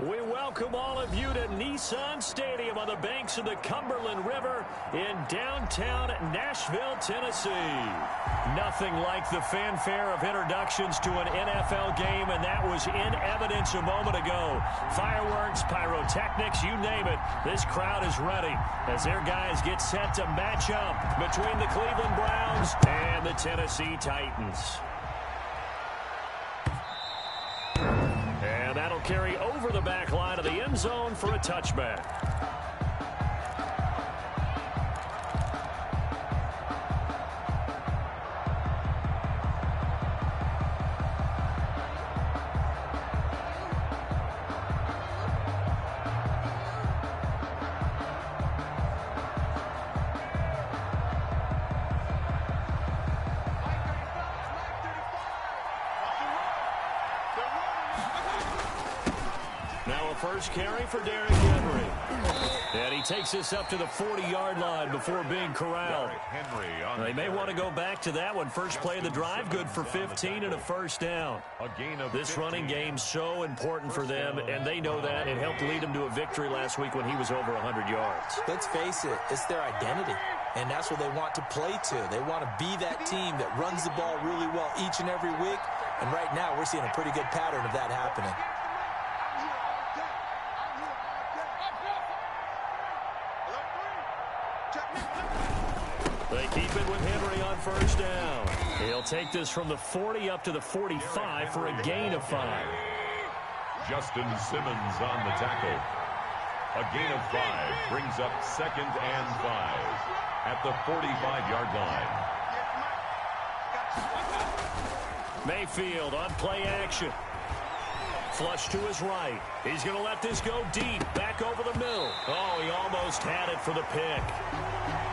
We welcome all of you to Nissan Stadium on the banks of the Cumberland River in downtown Nashville, Tennessee. Nothing like the fanfare of introductions to an NFL game, and that was in evidence a moment ago. Fireworks, pyrotechnics, you name it. This crowd is ready as their guys get set to match up between the Cleveland Browns and the Tennessee Titans. And that'll carry over the back line of the end zone for a touchback. First carry for Derrick Henry. And he takes this up to the 40-yard line before being corralled. They may want to go back to that one. First play of the drive, good for 15 and a first down. This running game so important for them, and they know that. It helped lead them to a victory last week when he was over 100 yards. Let's face it, it's their identity, and that's what they want to play to. They want to be that team that runs the ball really well each and every week, and right now we're seeing a pretty good pattern of that happening. They keep it with Henry on first down. He'll take this from the 40 up to the 45 for a gain of 5. Justin Simmons on the tackle. A gain of 5 brings up 2nd and 5 at the 45-yard line. Mayfield on play action. Flush to his right. He's going to let this go deep, back over the middle. Oh, he almost had it for the pick.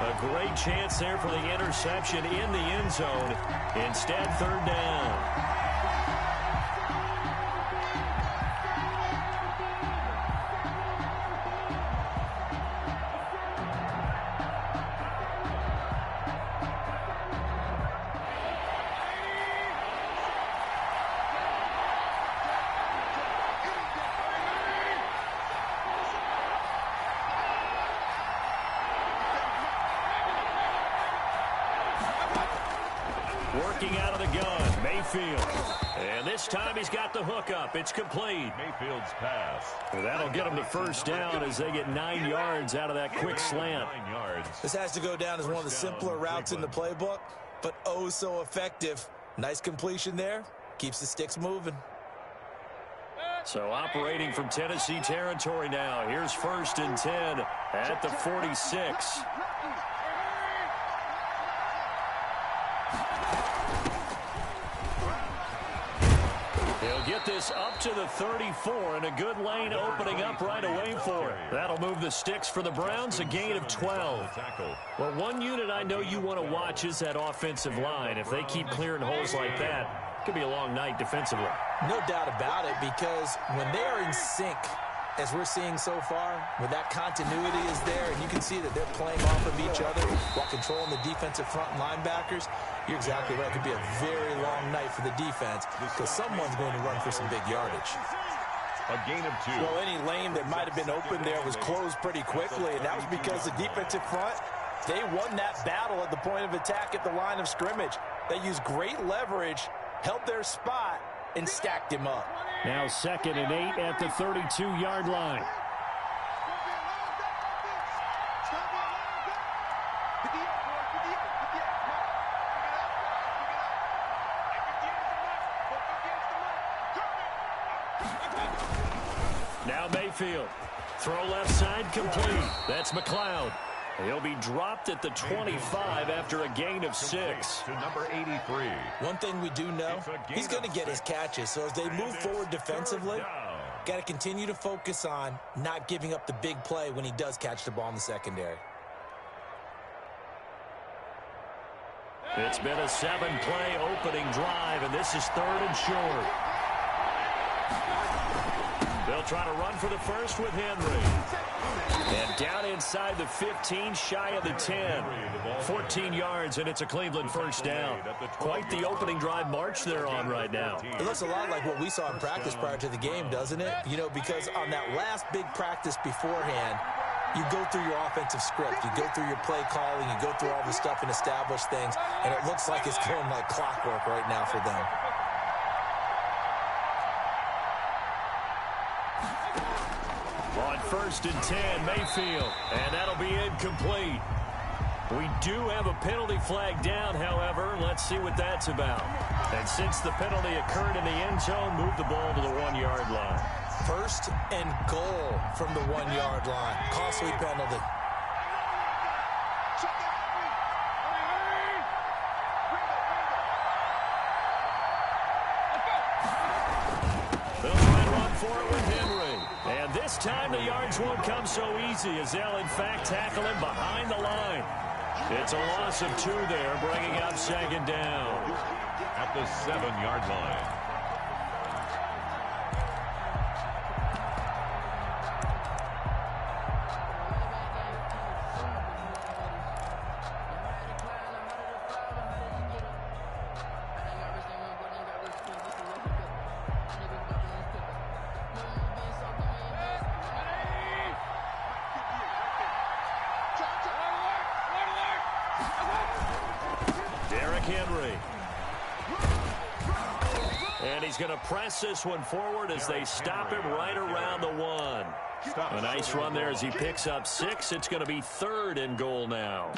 A great chance there for the interception in the end zone. Instead, 3rd down. Working out of the gun, Mayfield. And this time he's got the hook up. It's complete. Mayfield's pass. Well, that'll get him to first down as they get 9 yards out of that quick slant. 9 yards. This has to go down as one of the simpler routes in the playbook, but oh so effective. Nice completion there. Keeps the sticks moving. So operating from Tennessee territory now. Here's 1st and 10 at the 46. He'll get this up to the 34, and a good lane opening up right away for it. That'll move the sticks for the Browns, a gain of 12. Well, one unit I know you want to watch is that offensive line. If they keep clearing holes like that, it could be a long night defensively. No doubt about it, because when they are in sync, as we're seeing so far, when that continuity is there, and you can see that they're playing off of each other while controlling the defensive front linebackers, you're exactly right. It could be a very long night for the defense because someone's going to run for some big yardage. A gain of 2. Well, any lane that might have been open there was closed pretty quickly, and that was because the defensive front, they won that battle at the point of attack at the line of scrimmage. They used great leverage, held their spot, and stacked him up. Now 2nd and 8 at the 32-yard line. Now Mayfield. Throw left side complete. That's McLeod. He'll be dropped at the 25 after a gain of 6. To number 83. One thing we do know, he's going to get his catches. So as they move forward defensively, got to continue to focus on not giving up the big play when he does catch the ball in the secondary. It's been a 7-play opening drive, and this is 3rd and short. They'll try to run for the first with Henry. And down inside the 15, shy of the 10. 14 yards, and it's a Cleveland first down. Quite the opening drive march they're on right now. It looks a lot like what we saw in practice prior to the game, doesn't it? You know, because on that last big practice beforehand, you go through your offensive script, you go through your play calling, you go through all the stuff and establish things, and it looks like it's going like clockwork right now for them. On 1st and 10, Mayfield, and that'll be incomplete. We do have a penalty flag down, however. Let's see what that's about. And since the penalty occurred in the end zone, move the ball to the 1-yard line. 1st and goal from the 1-yard line. Costly penalty. They'll try and run for it with Henry. And this time the yards won't come so easy as they'll, in fact, tackle him behind the line. It's a loss of 2 there, bringing up 2nd down. At the 7-yard line. Henry. And he's going to press this one forward as they stop him right around the 1. A nice run there as he picks up 6. It's going to be 3rd and goal now.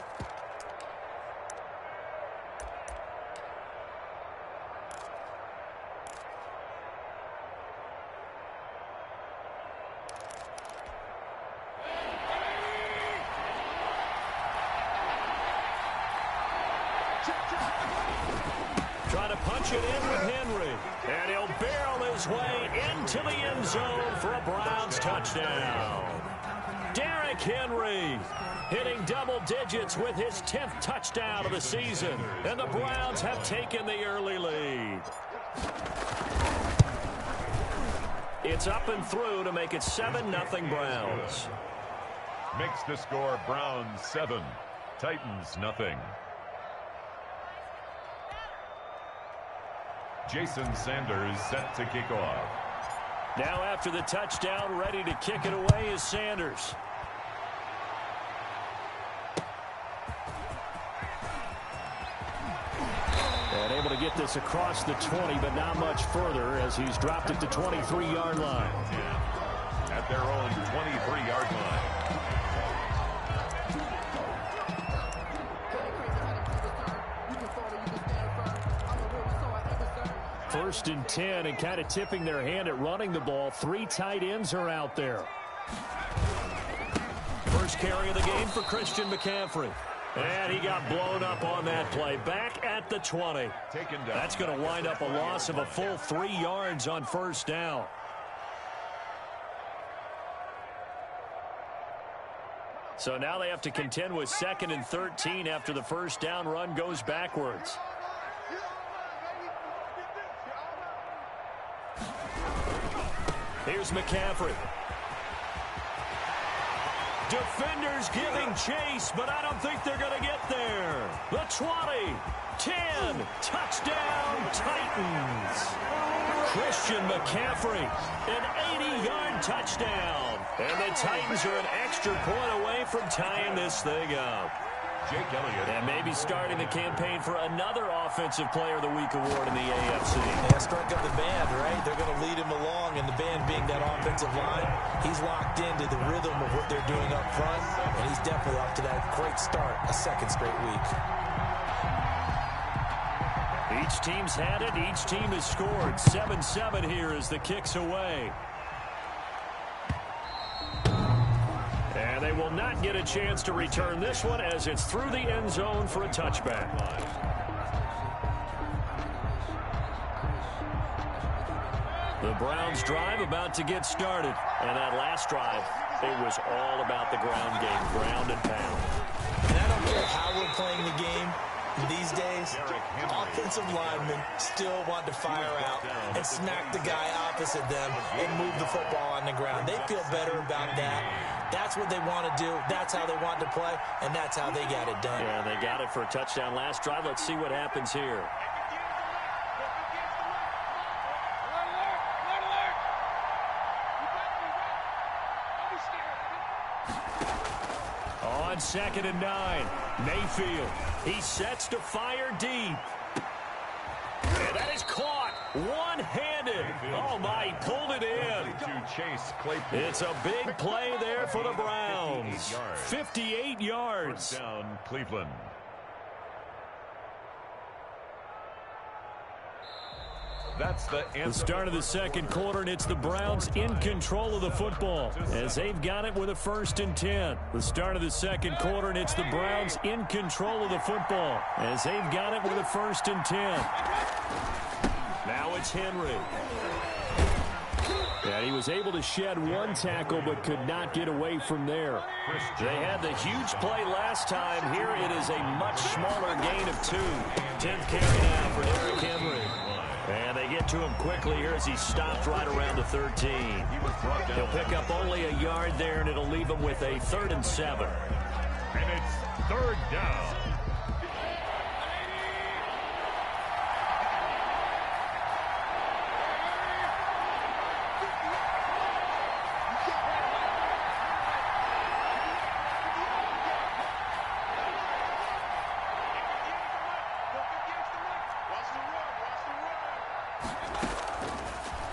Trying to punch it in with Henry. And he'll barrel his way into the end zone for a Browns touchdown. Derrick Henry hitting double digits with his 10th touchdown of the season. And the Browns have taken the early lead. It's up and through to make it 7-0 Browns. Makes the score Browns 7, Titans nothing. Jason Sanders set to kick off. Now after the touchdown, ready to kick it away is Sanders. And able to get this across the 20, but not much further as he's dropped it to 23-yard line. At their own 23-yard line. First and 10, and kind of tipping their hand at running the ball. 3 tight ends are out there. First carry of the game for Christian McCaffrey. And he got blown up on that play. Back at the 20. That's going to wind up a loss of a full 3 yards on first down. So now they have to contend with 2nd and 13 after the first down run goes backwards. Here's McCaffrey. Defenders giving chase, but I don't think they're going to get there. The 20, 10, touchdown Titans. Christian McCaffrey, an 80-yard touchdown. And the Titans are an extra point away from tying this thing up. Jake Elliott. And maybe starting the campaign for another Offensive Player of the Week award in the AFC. Yeah, strike up the band, right? They're going to lead him along, and the band being that offensive line, he's locked into the rhythm of what they're doing up front, and he's definitely off to that great start, a 2nd straight week. Each team's had it. Each team has scored. 7-7 here as the kick's away. And they will not get a chance to return this one as it's through the end zone for a touchback. The Browns drive about to get started. And that last drive, it was all about the ground game, ground and pound. And I don't care how we're playing the game these days, offensive linemen still want to fire out and smack the guy opposite them and move the football on the ground. They feel better about that That's what they want to do. That's how they want to play, and that's how they got it done. Yeah, they got it for a touchdown last drive. Let's see what happens here. On 2nd and 9, Mayfield. He sets to fire deep. And that is caught one-handed. Oh, my, he pulled it in. It's a big play there for the Browns. 58 yards. Down, Cleveland. That's the start of the second quarter, and it's the Browns in control of the football as they've got it with a 1st and 10. The start of the second quarter, and it's the Browns in control of the football as they've got it with a 1st and 10. Now it's Henry. And he was able to shed one tackle but could not get away from there. They had the huge play last time. Here it is a much smaller gain of 2. 10th carry now for Derrick Henry. And they get to him quickly here as he stopped right around the 13. He'll pick up only a yard there, and it'll leave him with a 3rd and 7. And it's 3rd down.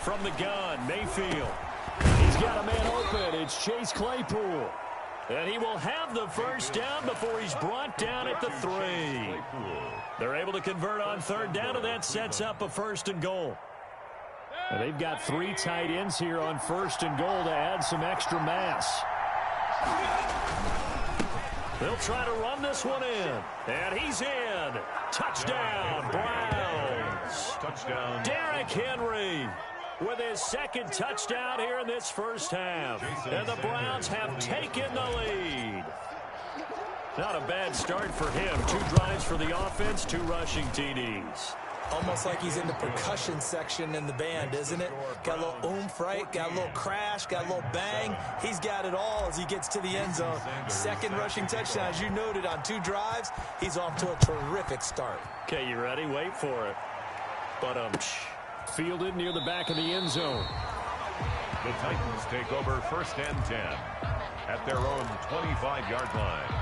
From the gun, Mayfield. He's got a man open. It's Chase Claypool. And he will have the 1st down before he's brought down at the 3. They're able to convert on 3rd down, and that sets up a 1st and goal. And they've got 3 tight ends here on 1st and goal to add some extra mass. They'll try to run this one in. And he's in. Touchdown, Browns. Touchdown. Derrick Henry with his 2nd touchdown here in this 1st half. And the Browns have taken the lead. Not a bad start for him. 2 drives for the offense, 2 rushing TDs. Almost like he's in the percussion section in the band, isn't it? Got a little oomph, right? Got a little crash, got a little bang. He's got it all as he gets to the end zone. 2nd rushing touchdown, as you noted, on 2 drives. He's off to a terrific start. Okay, you ready? Wait for it. But fielded near the back of the end zone. The Titans take over 1st and 10 at their own 25-yard line.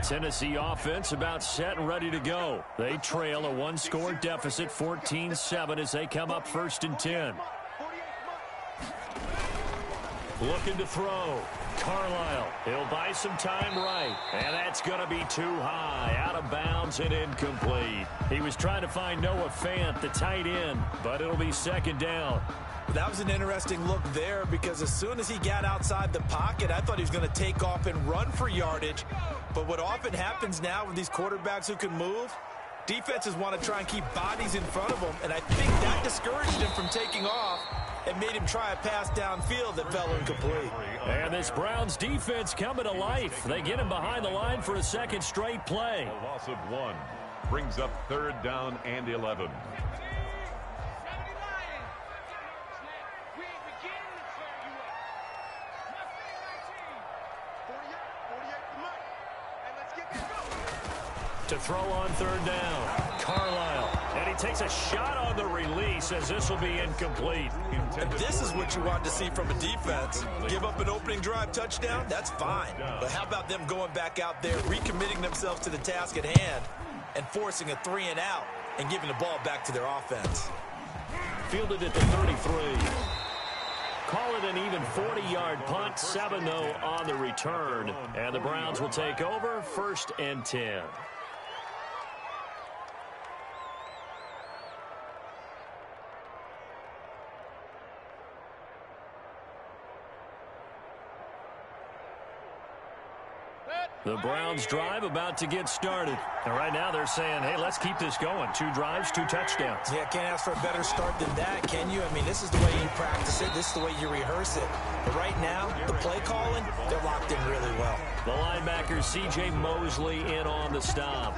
Tennessee offense about set and ready to go. They trail a 1-score deficit, 14-7, as they come up 1st and 10. Looking to throw. Carlisle. He'll buy some time right. And that's going to be too high. Out of bounds and incomplete. He was trying to find Noah Fant, the tight end, but it'll be 2nd down. That was an interesting look there because as soon as he got outside the pocket, I thought he was going to take off and run for yardage. But what often happens now with these quarterbacks who can move, defenses want to try and keep bodies in front of them, and I think that discouraged him from taking off and made him try a pass downfield that fell incomplete. And this Browns defense coming to life. They get him behind the line for a 2nd straight play. A loss of 1 brings up 3rd down and 11. To throw on 3rd down, Carlisle. And he takes a shot on the release as this will be incomplete. And this is what you want to see from a defense. Give up an opening drive touchdown, that's fine. But how about them going back out there, recommitting themselves to the task at hand, and forcing a 3 and out and giving the ball back to their offense. Fielded at the 33. Call it an even 40-yard punt, 7 though on the return. And the Browns will take over 1st and 10. The Browns drive about to get started. And right now they're saying, hey, let's keep this going. 2 drives, 2 touchdowns. Yeah, can't ask for a better start than that, can you? I mean, this is the way you practice it. This is the way you rehearse it. But right now, the play calling, they're locked in really well. The linebacker, C.J. Mosley, in on the stop.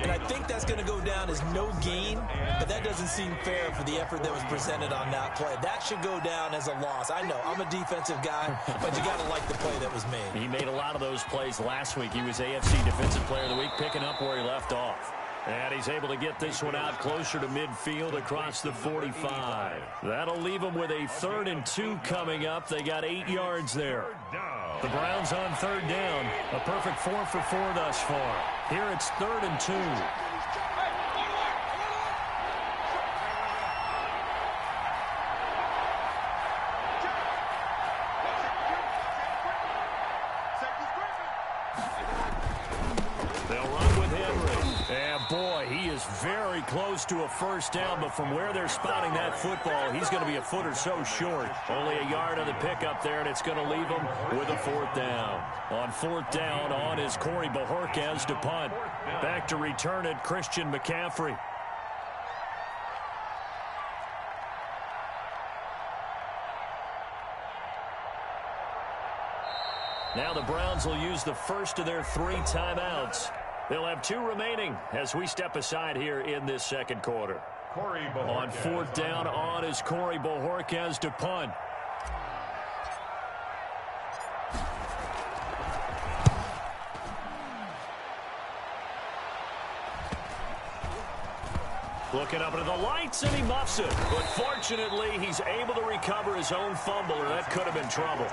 And I think that's going to go down as no gain, but that doesn't seem fair for the effort that was presented on that play. That should go down as a loss. I know, I'm a defensive guy, but you got to like the play that was made. He made a lot of those plays last week. He was AFC Defensive Player of the Week, picking up where he left off. And he's able to get this one out closer to midfield across the 45. That'll leave them with a 3rd and 2 coming up. They got 8 yards there. The Browns on 3rd down. A perfect 4 for 4 thus far. Here it's 3rd and 2. Boy, he is very close to a first down, but from where they're spotting that football, he's going to be a foot or so short. Only a yard on the pickup there, and it's going to leave him with a 4th down. On 4th down, on is Corey Bajorquez to punt. Back to return it, Christian McCaffrey. Now the Browns will use the first of their 3 timeouts. They'll have 2 remaining as we step aside here in this second quarter. On 4th down, on is Corey Bajorquez to punt. Looking up into the lights, and he muffs it. But fortunately, he's able to recover his own fumble, or that could have been trouble.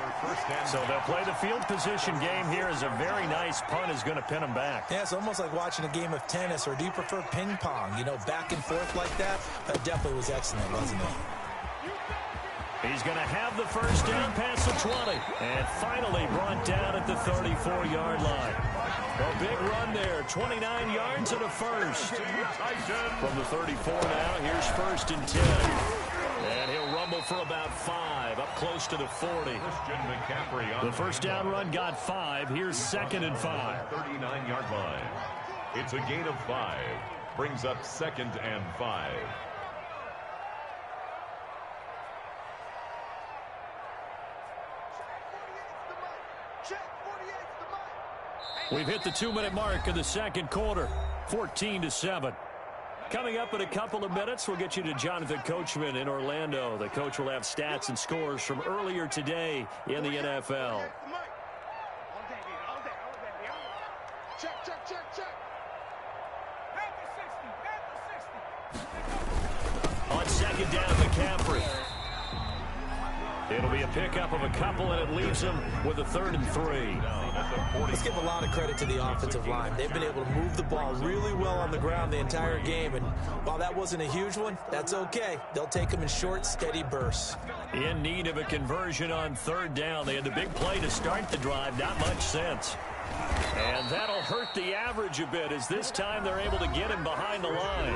So they'll play the field position game here as a very nice punt is going to pin him back. Yeah, it's almost like watching a game of tennis, or do you prefer ping pong? You know, back and forth like that? That definitely was excellent, wasn't it? He's going to have the first down past the 20. And finally brought down at the 34-yard line. A big run there, 29 yards and a first. From the 34 now, here's 1st and 10. And he'll rumble for about 5, up close to the 40. The first down run got 5. Here's 2nd and 5. 39-yard line. It's a gain of 5. Brings up 2nd and 5. We've hit the 2-minute mark of the second quarter, 14-7. Coming up in a couple of minutes, we'll get you to Jonathan Coachman in Orlando. The coach will have stats and scores from earlier today in the NFL. On 2nd down, McCaffrey. It'll be a pickup of a couple, and it leaves him with a 3rd and 3. Let's give a lot of credit to the offensive line. They've been able to move the ball really well on the ground the entire game, and while that wasn't a huge one, that's okay. They'll take them in short, steady bursts. In need of a conversion on 3rd down. They had the big play to start the drive. Not much sense. And that'll hurt the average a bit, as this time they're able to get him behind the line.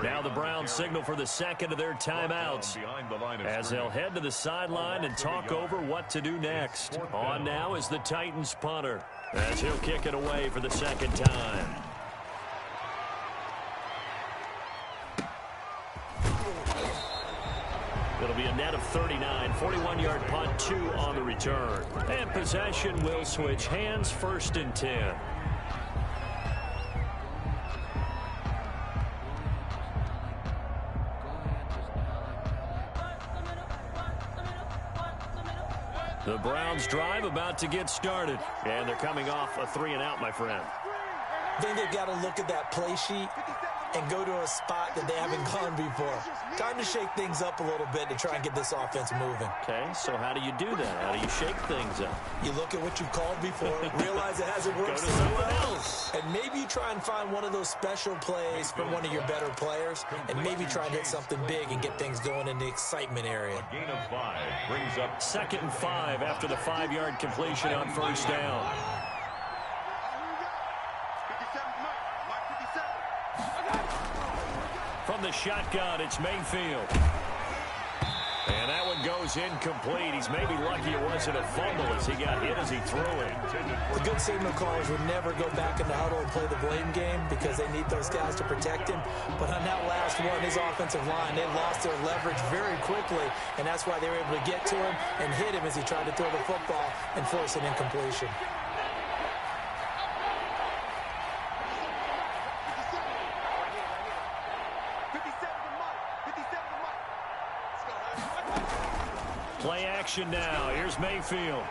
Now the Browns signal for the 2nd of their timeouts, as they'll head to the sideline and talk over what to do next. On now is the Titans punter, as he'll kick it away for the 2nd time. It'll be a net of 39, 41-yard punt, 2 on the return. And possession will switch hands, 1st and 10. The Browns drive about to get started. And they're coming off a 3-and-out, my friend. I think they've got to look at that play sheet and go to a spot that they haven't gone before. Time to shake things up a little bit to try and get this offense moving. Okay, so how do you do that? How do you shake things up? You look at what you've called before, realize it hasn't worked so well, and maybe you try and find one of those special plays from one of your better players, and maybe try and hit something big and get things going in the excitement area. A gain of 5 brings up 2nd and 5 after the 5-yard completion on 1st down. From the shotgun, it's Mayfield. And that one goes incomplete. He's maybe lucky it wasn't a fumble as he got hit as he threw it. The good signal callers would never go back in the huddle and play the blame game because they need those guys to protect him. But on that last one, his offensive line, they lost their leverage very quickly, and that's why they were able to get to him and hit him as he tried to throw the football and force an incompletion. Play action now. Here's Mayfield.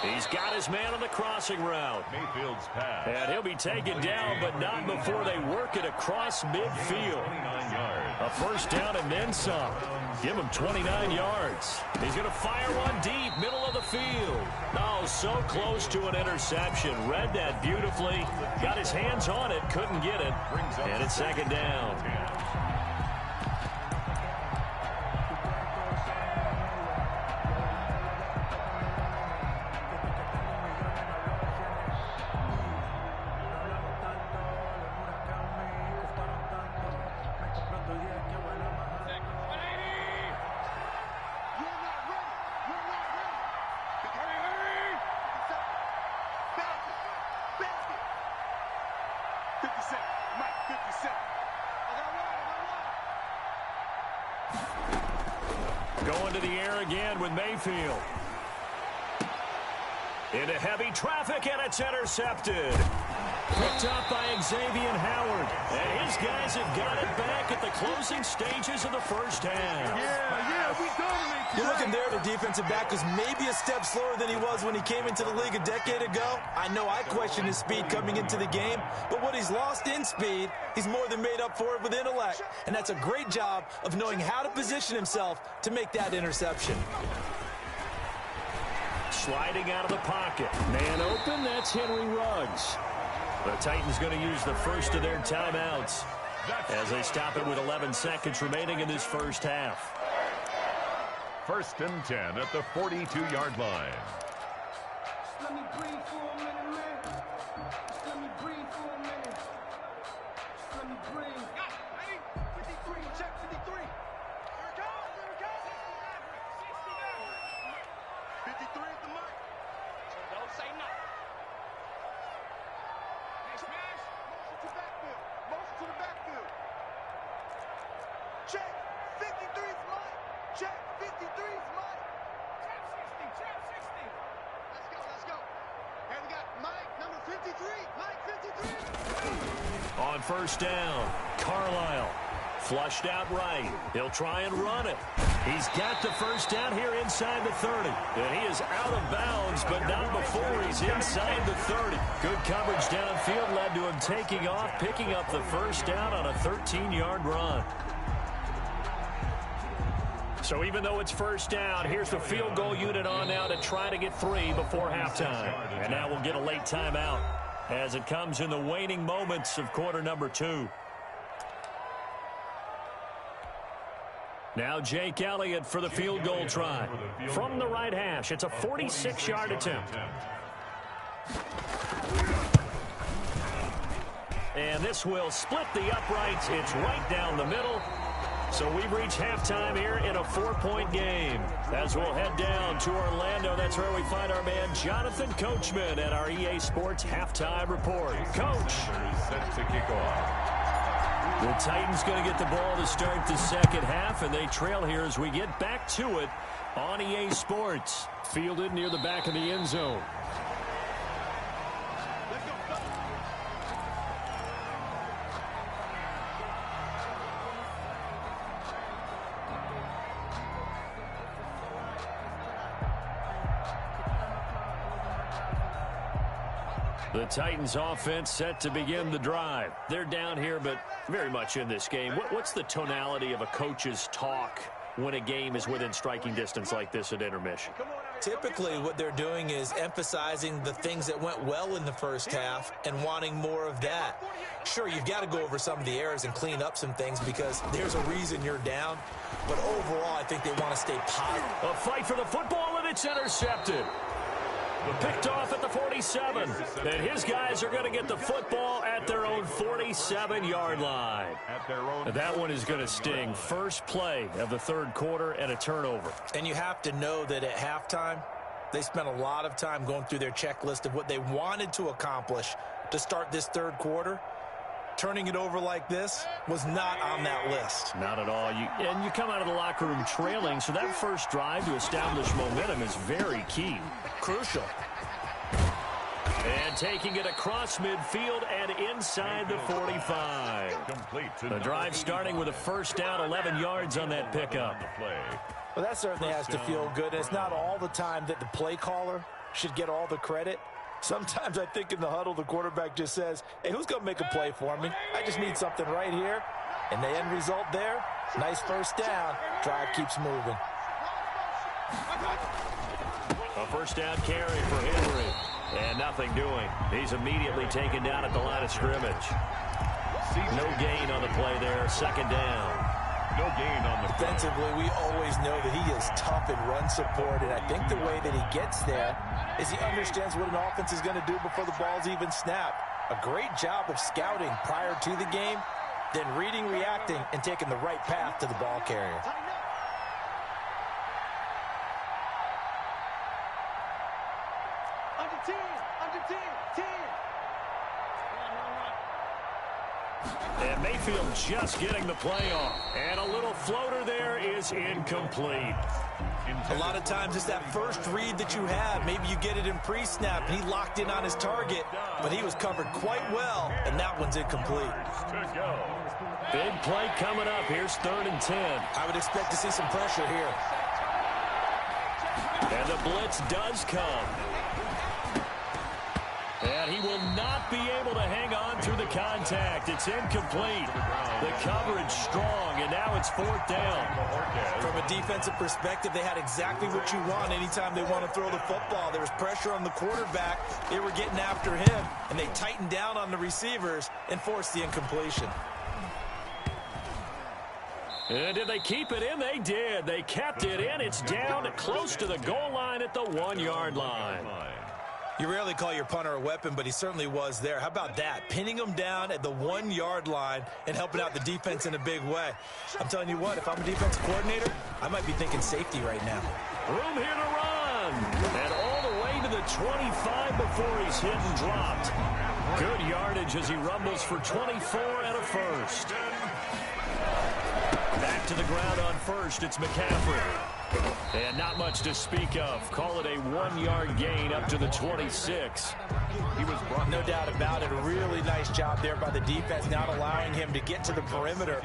He's got his man on the crossing route. Mayfield's pass. And he'll be taken down, but not before they work it across midfield. 29 yards. A first down and then some. Give him 29 yards. He's going to fire one deep, middle of the field. Oh, so close to an interception. Read that beautifully. Got his hands on it, couldn't get it. And it's second down. Going to the air again with Mayfield. Into heavy traffic, and it's intercepted. Picked up by Xavier Howard. And his guys have got it back at the closing stages of the first half. Yeah, we dominate. You're looking there, the defensive back was maybe a step slower than he was when he came into the league a decade ago. I know I questioned his speed coming into the game, but what he's lost in speed, he's more than made up for it with intellect. And that's a great job of knowing how to position himself to make that interception. Sliding out of the pocket. Man open, that's Henry Ruggs. The Titans going to use the first of their timeouts as they stop it with 11 seconds remaining in this first half. 1st and 10 at the 42-yard line. Let me breathe for a minute, man. Just let me breathe for a minute. Just let me breathe. 53, check 53. Here it goes, here it goes. 53 at the mark. So don't say nothing. Hey, smash. Motion to backfield. Motion to the backfield. Check. 53's mine. Check. 53's mine. Trap 60. Trap 60. Let's go. Let's go. Here we got Mike, number 53. Mike, 53. On first down, Carlisle flushed out right. He'll try and run it. He's got the first down here inside the 30. And he is out of bounds, but not before he's inside the 30. Good coverage downfield led to him taking off, picking up the first down on a 13-yard run. So even though it's first down, here's the field goal unit on now to try to get 3 before halftime. And now we'll get a late timeout as it comes in the waning moments of quarter number 2. Now Jake Elliott for the field goal try. From the right hash, it's a 46-yard attempt. And this will split the uprights. It's right down the middle. So we've reached halftime here in a 4-point game. As we'll head down to Orlando, that's where we find our man Jonathan Coachman at our EA Sports Halftime Report. Coach. Set to kick off. The Titans going to get the ball to start the second half, and they trail here as we get back to it on EA Sports. Fielded near the back of the end zone. The Titans offense set to begin the drive. They're down here, but very much in this game. What's the tonality of a coach's talk when a game is within striking distance like this at intermission? Typically, what they're doing is emphasizing the things that went well in the first half and wanting more of that. Sure, you've got to go over some of the errors and clean up some things because there's a reason you're down. But overall, I think they want to stay positive. A fight for the football, and it's intercepted. Picked off at the 47. And his guys are going to get the football at their own 47-yard line. That one is going to sting. First play of the third quarter and a turnover. And you have to know that at halftime, they spent a lot of time going through their checklist of what they wanted to accomplish to start this third quarter. Turning it over like this was not on that list. Not at all. And you come out of the locker room trailing, so that first drive to establish momentum is very key. Crucial. And taking it across midfield and inside the 45. The drive starting with a first down, 11 yards on that pickup. Well, that certainly has to feel good. It's not all the time that the play caller should get all the credit. Sometimes I think in the huddle, the quarterback just says, hey, who's going to make a play for me? I just need something right here. And the end result there, nice first down. Drive keeps moving. A first down carry for Henry. And nothing doing. He's immediately taken down at the line of scrimmage. No gain on the play there. Second down. No gain on the defensively. We always know that he is tough in run support, and I think the way that he gets there is he understands what an offense is going to do before the ball's even snapped. A great job of scouting prior to the game, then reading, reacting, and taking the right path to the ball carrier. Under 10, under 10, 10. And Mayfield just getting the play off. And a little floater there is incomplete. A lot of times it's that first read that you have. Maybe you get it in pre-snap, and he locked in on his target, but he was covered quite well, and that one's incomplete. Big play coming up. Here's 3rd and 10. I would expect to see some pressure here. And the blitz does come. And he will not be able to hang on through the contact. It's incomplete. The coverage strong, and now it's 4th down. From a defensive perspective, they had exactly what you want anytime they want to throw the football. There was pressure on the quarterback. They were getting after him, and they tightened down on the receivers and forced the incompletion. And did they keep it in? They did. They kept it in. It's down close to the goal line at the 1-yard line. You rarely call your punter a weapon, but he certainly was there. How about that? Pinning him down at the 1-yard line and helping out the defense in a big way. I'm telling you what, if I'm a defensive coordinator, I might be thinking safety right now. Room here to run. And all the way to the 25 before he's hit and dropped. Good yardage as he rumbles for 24 and a first. Back to the ground on first. It's McCaffrey. And not much to speak of. Call it a 1-yard gain up to the 26. He was brought, no doubt about it. A really nice job there by the defense, not allowing him to get to the perimeter.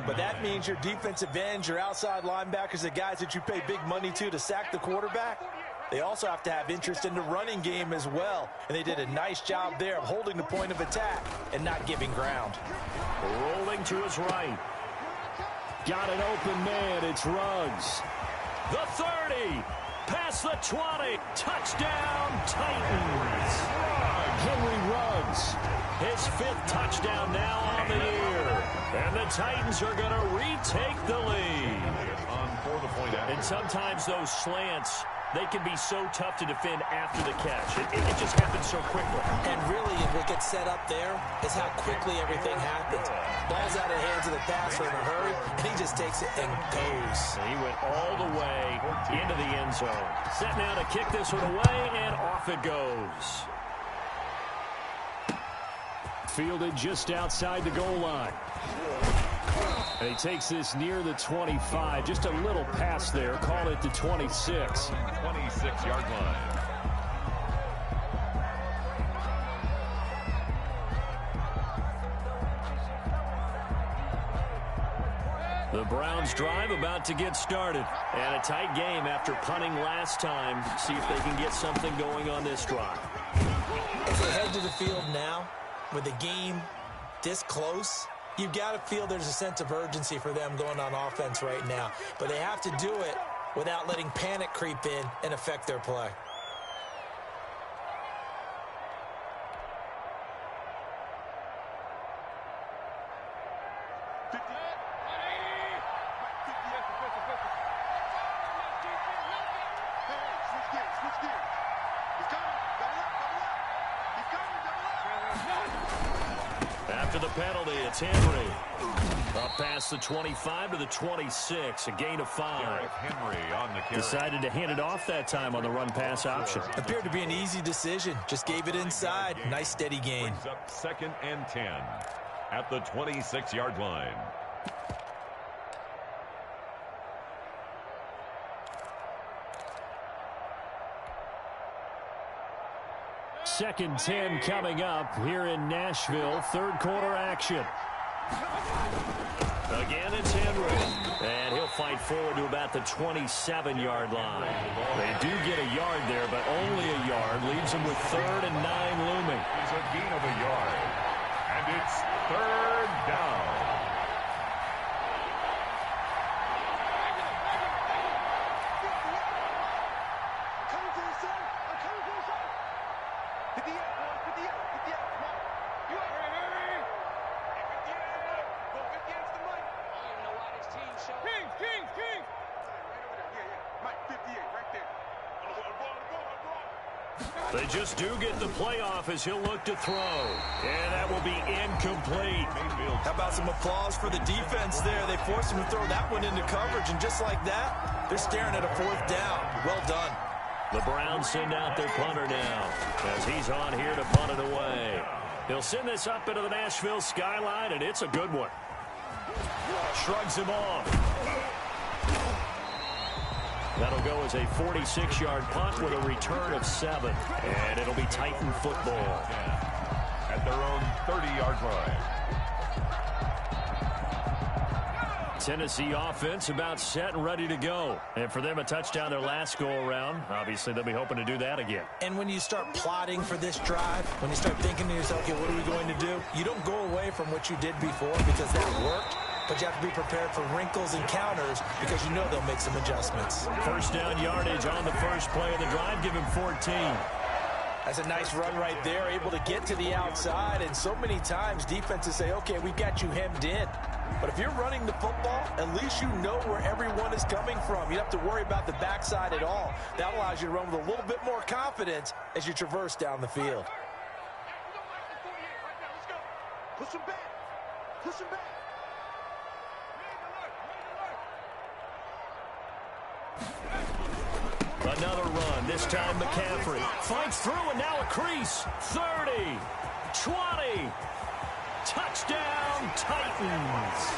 But that means your defensive ends, your outside linebackers, the guys that you pay big money to sack the quarterback, they also have to have interest in the running game as well. And they did a nice job there of holding the point of attack and not giving ground. Rolling to his right. Got an open man. It's Ruggs. The 30, past the 20, touchdown Titans. Henry Ruggs, his 5th touchdown now on the year. And the Titans are going to retake the lead. And sometimes those slants, they can be so tough to defend after the catch. It just happens so quickly. And really, what gets set up there is how quickly everything happens. Ball's out of the hands of the passer in a hurry, and he just takes it and goes. He went all the way into the end zone. Set now to kick this one away, and off it goes. Fielded just outside the goal line. And he takes this near the 25. Just a little pass there. Call it the 26. 26-yard line. The Browns drive about to get started. And a tight game after punting last time. See if they can get something going on this drive. As they head to the field now, with the game this close, you've got to feel there's a sense of urgency for them going on offense right now. But they have to do it without letting panic creep in and affect their play. After the penalty, it's Henry. Up past the 25 to the 26, a gain of 5. Henry on the carry. Decided to hand it off that time on the run-pass option. Appeared to be an easy decision. Just gave it inside. Nice steady gain. Brings up 2nd and 10 at the 26-yard line. Second 10 coming up here in Nashville. Third quarter action. Again, it's Henry. And he'll fight forward to about the 27-yard line. They do get a yard there, but only a yard. Leaves them with 3rd and 9 looming. It's a gain of a yard. And it's 3rd down. They just do get the playoff as he'll look to throw. And that will be incomplete. How about some applause for the defense there? They forced him to throw that one into coverage, and just like that, they're staring at a 4th down. Well done. The Browns send out their punter now as he's on here to punt it away. He'll send this up into the Nashville skyline, and it's a good one. Shrugs him off. That'll go as a 46-yard punt with a return of 7. And it'll be Titan football. At their own 30-yard line. Tennessee offense about set and ready to go. And for them, a touchdown their last go-around. Obviously, they'll be hoping to do that again. And when you start plotting for this drive, when you start thinking to yourself, okay, what are we going to do? You don't go away from what you did before because that worked. But you have to be prepared for wrinkles and counters because you know they'll make some adjustments. First down yardage on the first play of the drive. Give him 14. That's a nice run right there, able to get to the outside. And so many times defenses say, okay, we've got you hemmed in. But if you're running the football, at least you know where everyone is coming from. You don't have to worry about the backside at all. That allows you to run with a little bit more confidence as you traverse down the field. Push him back. Push him back. Another run, this time McCaffrey. Fights through and now a crease. 30, 20, touchdown Titans.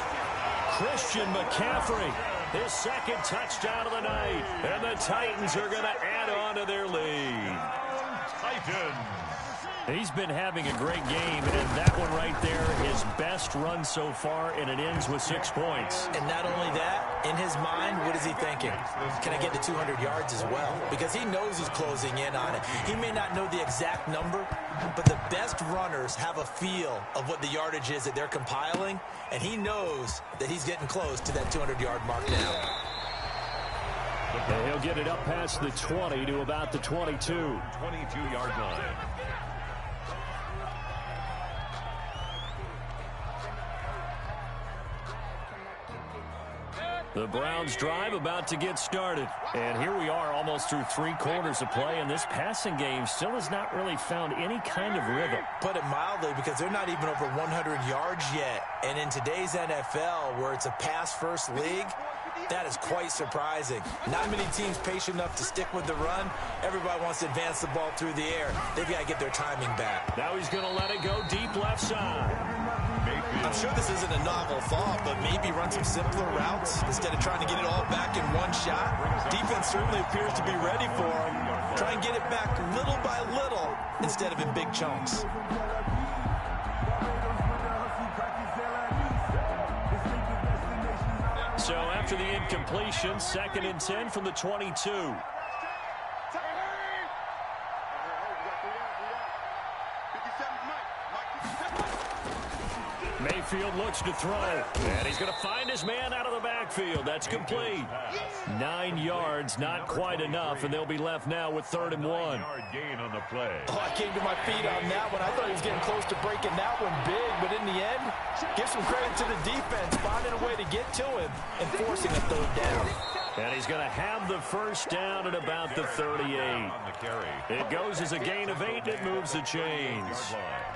Christian McCaffrey, his 2nd touchdown of the night. And the Titans are going to add on to their lead. Titans. He's been having a great game, and that one right there, his best run so far, and it ends with 6 points. And not only that, in his mind, what is he thinking? Can I get to 200 yards as well? Because he knows he's closing in on it. He may not know the exact number, but the best runners have a feel of what the yardage is that they're compiling, and he knows that he's getting close to that 200-yard mark now. And he'll get it up past the 20 to about the 22. 22-yard line. The Browns drive about to get started. And here we are almost through 3 quarters of play, and this passing game still has not really found any kind of rhythm. Put it mildly, because they're not even over 100 yards yet. And in today's NFL, where it's a pass-first league, that is quite surprising. Not many teams patient enough to stick with the run. Everybody wants to advance the ball through the air. They've got to get their timing back. Now he's going to let it go deep left side. I'm sure this isn't a novel thought, but maybe run some simpler routes instead of trying to get it all back in one shot. Defense certainly appears to be ready for him. Try and get it back little by little instead of in big chunks. So after the incompletion, 2nd and 10 from the 22. Mayfield looks to throw, and he's going to find his man out of the backfield. That's complete. 9 yards, not quite enough, and they'll be left now with 3rd and 1. Yard gain on the play. Oh, I came to my feet on that one. I thought he was getting close to breaking that one big, but in the end, give some credit to the defense, finding a way to get to him and forcing a 3rd down. And he's going to have the first down at about the 38. It goes as a gain of 8, and it moves the chains.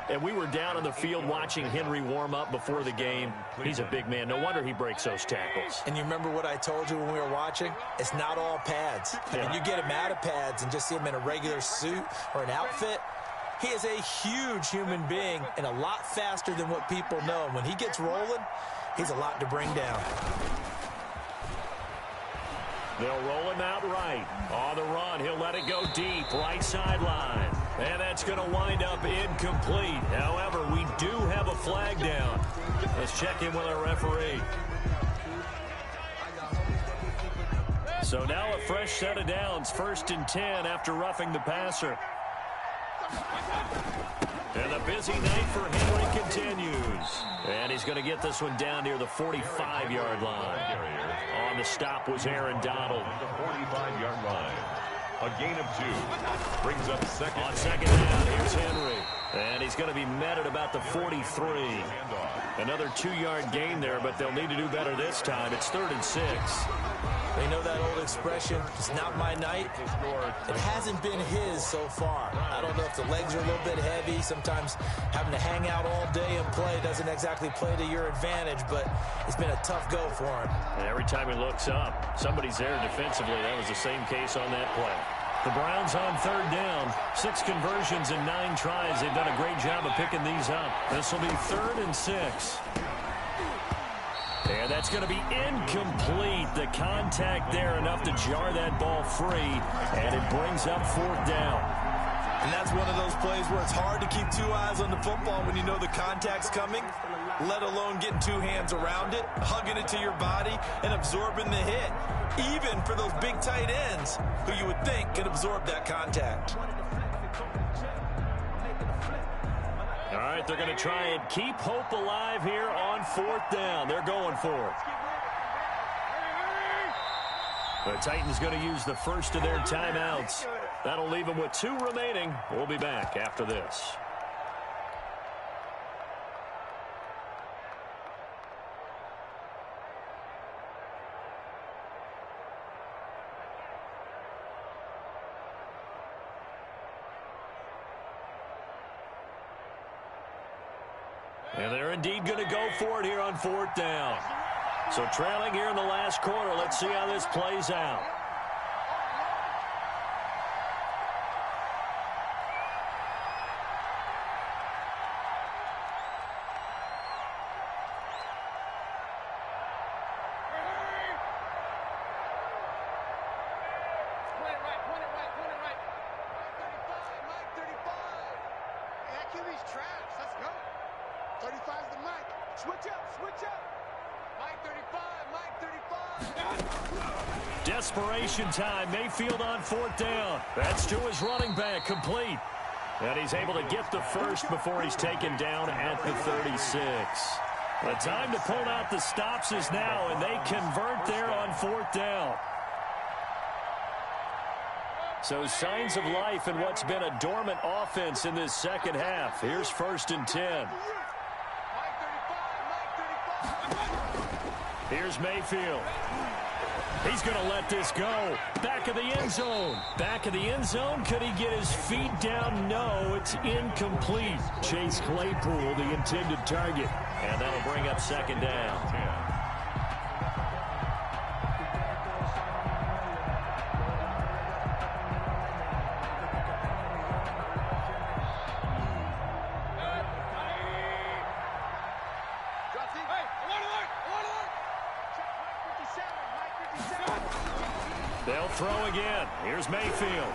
And we were down on the field watching Henry warm up before the game. He's a big man. No wonder he breaks those tackles. And you remember what I told you when we were watching? It's not all pads. I mean, you get him out of pads and just see him in a regular suit or an outfit. He is a huge human being and a lot faster than what people know. And when he gets rolling, he's a lot to bring down. They'll roll him out right. On the run, he'll let it go deep, right sideline. And that's going to wind up incomplete. However, we do have a flag down. Let's check in with our referee. So now a fresh set of downs, 1st and 10 after roughing the passer. And the busy night for Henry continues. And he's going to get this one down near the 45-yard line. On the stop was Aaron Donald. The 45-yard line. A gain of 2. Brings up second. On second down, here's Henry. And he's going to be met at about the 43. Another 2-yard gain there, but they'll need to do better this time. It's 3rd and 6. They know that old expression, it's not my night. It hasn't been his so far. I don't know if the legs are a little bit heavy. Sometimes having to hang out all day and play doesn't exactly play to your advantage, but it's been a tough go for him. And every time he looks up, somebody's there defensively. That was the same case on that play. The Browns on 3rd down. 6 conversions and 9 tries. They've done a great job of picking these up. This will be 3rd and 6. And that's going to be incomplete. The contact there enough to jar that ball free, and it brings up 4th down. And that's one of those plays where it's hard to keep 2 eyes on the football when you know the contact's coming, let alone getting 2 hands around it, hugging it to your body, and absorbing the hit, even for those big tight ends who you would think could absorb that contact. All right, they're going to try and keep hope alive here on 4th down. They're going for it. The Titans going to use the first of their timeouts. That'll leave them with 2 remaining. We'll be back after this. And they're indeed going to go for it here on 4th down. So trailing here in the last quarter. Let's see how this plays out. Desperation time. Mayfield on 4th down. That's to his running back, complete. And he's able to get the first before he's taken down at the 36. The time to pull out the stops is now, and they convert there on 4th down. So signs of life in what's been a dormant offense in this second half. Here's 1st and 10. Here's Mayfield. He's going to let this go. Back of the end zone. Back of the end zone. Could he get his feet down? No, it's incomplete. Chase Claypool, the intended target. And that'll bring up 2nd down. They'll throw again. Here's Mayfield.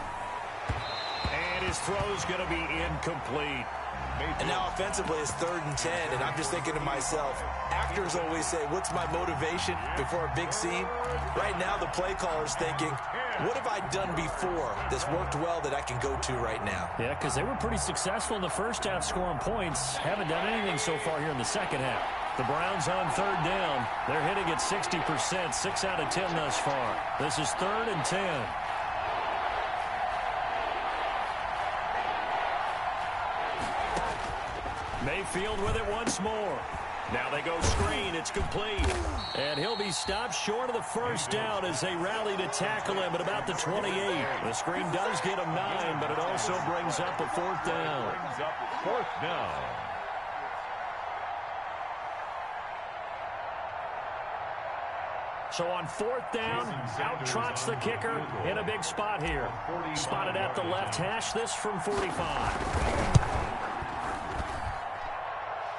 And his throw's going to be incomplete. And now offensively it's 3rd and 10, and I'm just thinking to myself, actors always say, what's my motivation before a big scene? Right now the play caller's thinking, what have I done before that's worked well that I can go to right now? Yeah, because they were pretty successful in the first half scoring points. Haven't done anything so far here in the second half. The Browns on 3rd down. They're hitting at 60%, 6 out of 10 thus far. This is 3rd and 10. Mayfield with it once more. Now they go screen. It's complete. And he'll be stopped short of the first down as they rally to tackle him at about the 28. The screen does get him 9, but it also brings up a 4th down. Fourth down. So on 4th down, out trots the kicker in a big spot here. Spotted at the left hash, this from 45.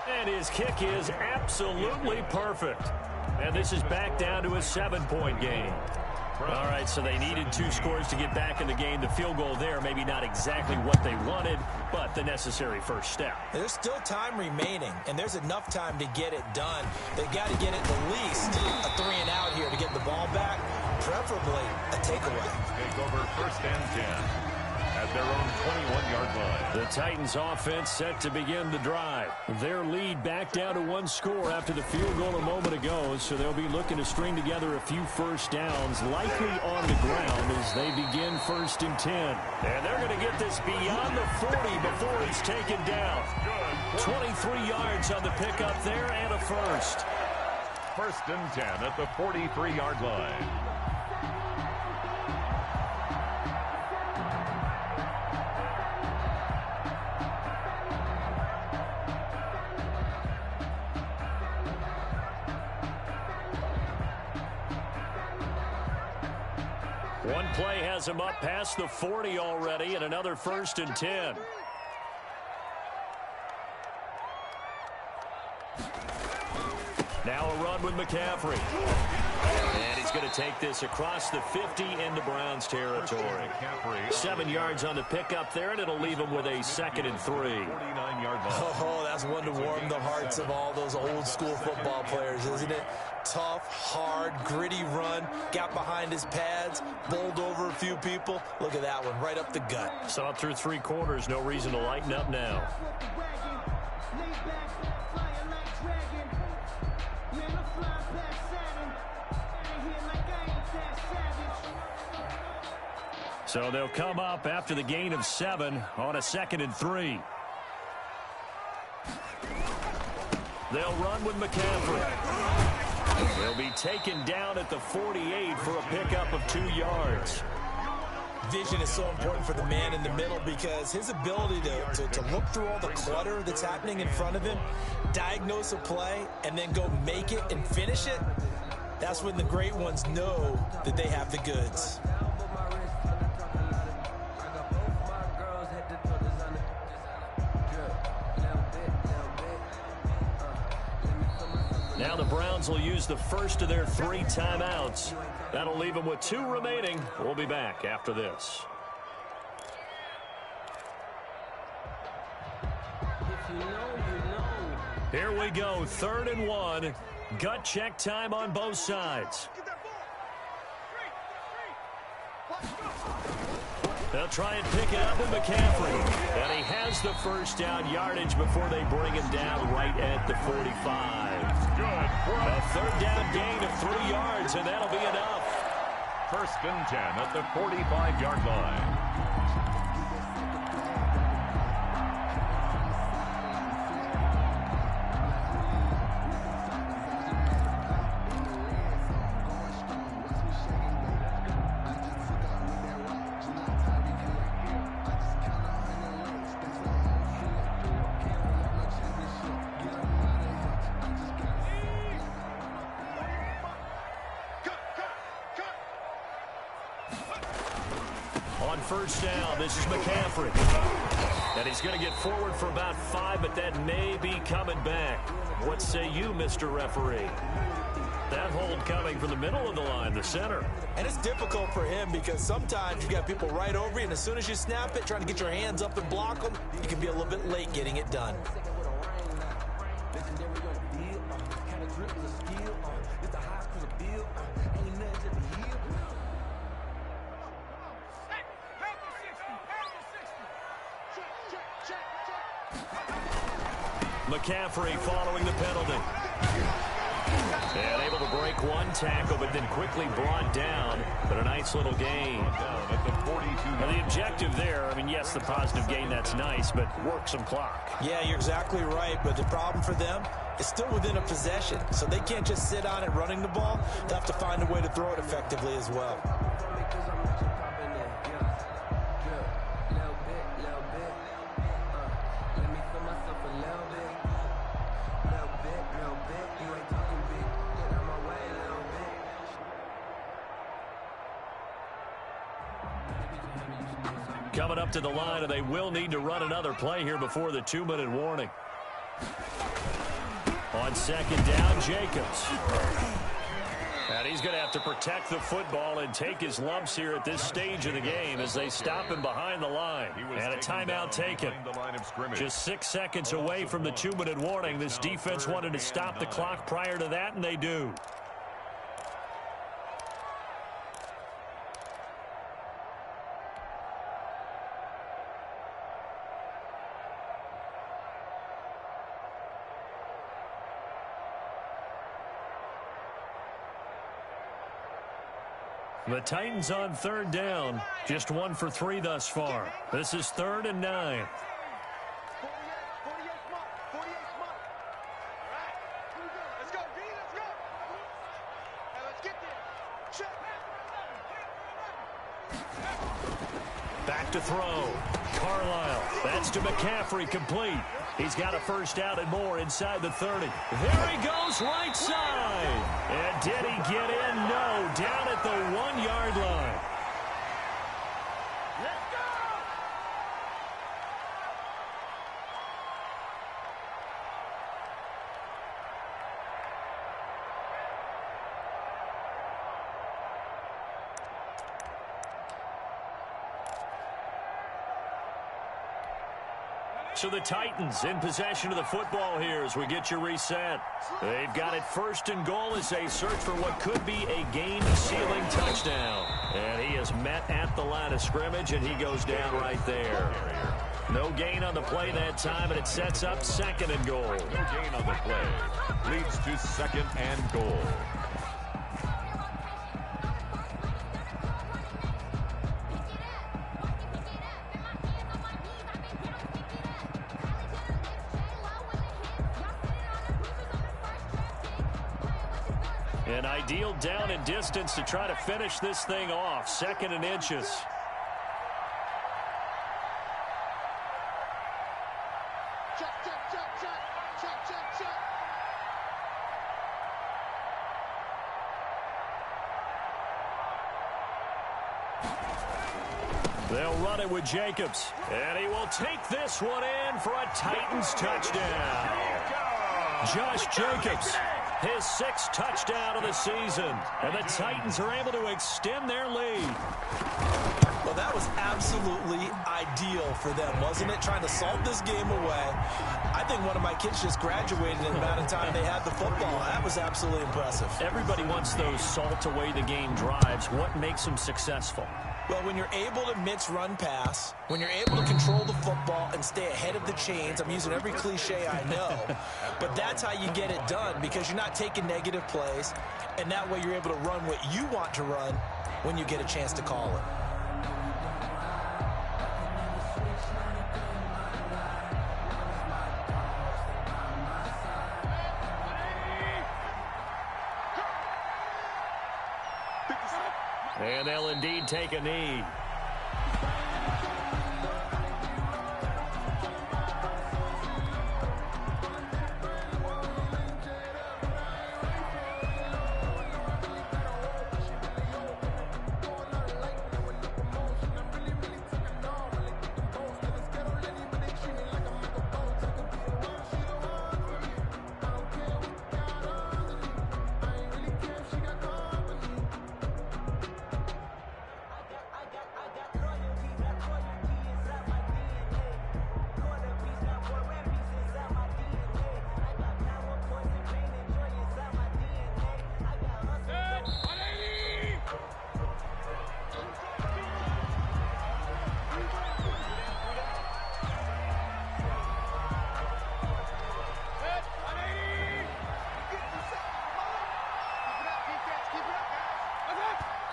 And his kick is absolutely perfect. And this is back down to a 7-point game. All right, so they needed 2 scores to get back in the game. The field goal there, maybe not exactly what they wanted, but the necessary first step. There's still time remaining, and there's enough time to get it done. They've got to get at the least a 3 and out here to get the ball back, preferably a takeaway. Take over 1st and 10 at their own 21-yard line. The Titans offense set to begin the drive. Their lead back down to 1 score after the field goal a moment ago, so they'll be looking to string together a few first downs, likely on the ground as they begin 1st and 10. And they're going to get this beyond the 40 before it's taken down. 23 yards on the pickup there and a first. 1st and 10 at the 43-yard line. One play has him up past the 40 already, and another 1st and 10. Now a run with McCaffrey. And he's going to take this across the 50 into Browns territory. 7 yards on the pickup there, and it'll leave him with a 2nd and 3. 49-yard line. Oh, that's one to warm the hearts of all those old-school football players, isn't it? Tough, hard, gritty run. Got behind his pads, bowled over a few people. Look at that one, right up the gut. Saw it through 3 quarters. No reason to lighten up now. So they'll come up after the gain of 7 on a 2nd and 3. They'll run with McCaffrey. They'll be taken down at the 48 for a pickup of 2 yards. Vision is so important for the man in the middle because his ability to look through all the clutter that's happening in front of him, diagnose a play, and then go make it and finish it, that's when the great ones know that they have the goods. Now the Browns will use the first of their 3 timeouts. That'll leave them with 2 remaining. We'll be back after this. Here we go, 3rd and 1. Gut check time on both sides. They'll try and pick it up with McCaffrey. And he has the first down yardage before they bring him down right at the 45. A 3rd down gain of 3 yards, and that'll be enough. 1st and 10 at the 45-yard line. On 1st down, this is McCaffrey. And he's going to get forward for about 5, but that may be coming back. What say you, Mr. Referee? That hold coming from the middle of the line, the center. And it's difficult for him because sometimes you got people right over you, and as soon as you snap it, trying to get your hands up and block them, you can be a little bit late getting it done. McCaffrey following the penalty. And able to break one tackle, but then quickly brought down. But a nice little gain. Now the objective there, I mean, yes, the positive gain, that's nice, but work some clock. Yeah, you're exactly right. But the problem for them is still within a possession. So they can't just sit on it running the ball. They have to find a way to throw it effectively as well. Coming up to the line, and they will need to run another play here before the 2-minute warning. On second down, Jacobs. And he's going to have to protect the football and take his lumps here at this stage of the game as they stop him behind the line. And a timeout taken. Just 6 seconds away from the 2-minute warning. This defense wanted to stop the clock prior to that, and they do. The Titans on third down, just 1 for 3 thus far. This is 3rd and 9. 48 smart. All right, let's go, B, let's go. Now let's get there. Check. Back to throw. Carlisle. That's to McCaffrey, complete. He's got a first down and more inside the 30. There he goes, right side. And did he get in? No, down at the 1-yard line. Let's go. So the Titans in possession of the football here as we get you reset. They've got it 1st and goal as they search for what could be a game-sealing touchdown. And he is met at the line of scrimmage, and he goes down right there. No gain on the play that time, and it sets up 2nd and goal. No gain on the play. Leads to 2nd and goal. An ideal down and distance to try to finish this thing off. 2nd and inches. Check. They'll run it with Jacobs. And he will take this one in for a Titans touchdown. Josh Jacobs, his 6th touchdown of the season. And the Titans are able to extend their lead. Well, that was absolutely ideal for them, wasn't it? Trying to salt this game away. I think one of my kids just graduated in the amount of time they had the football. That was absolutely impressive. Everybody wants those salt away the game drives. What makes them successful? Well, when you're able to mix run pass, when you're able to control the football and stay ahead of the chains, I'm using every cliche I know, but that's how you get it done because you're not taking negative plays, and that way you're able to run what you want to run when you get a chance to call it. And they'll indeed take a knee.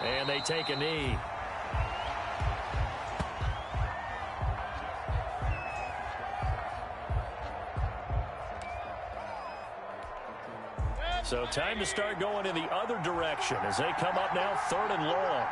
And they take a knee. So time to start going in the other direction as they come up now 3rd and long.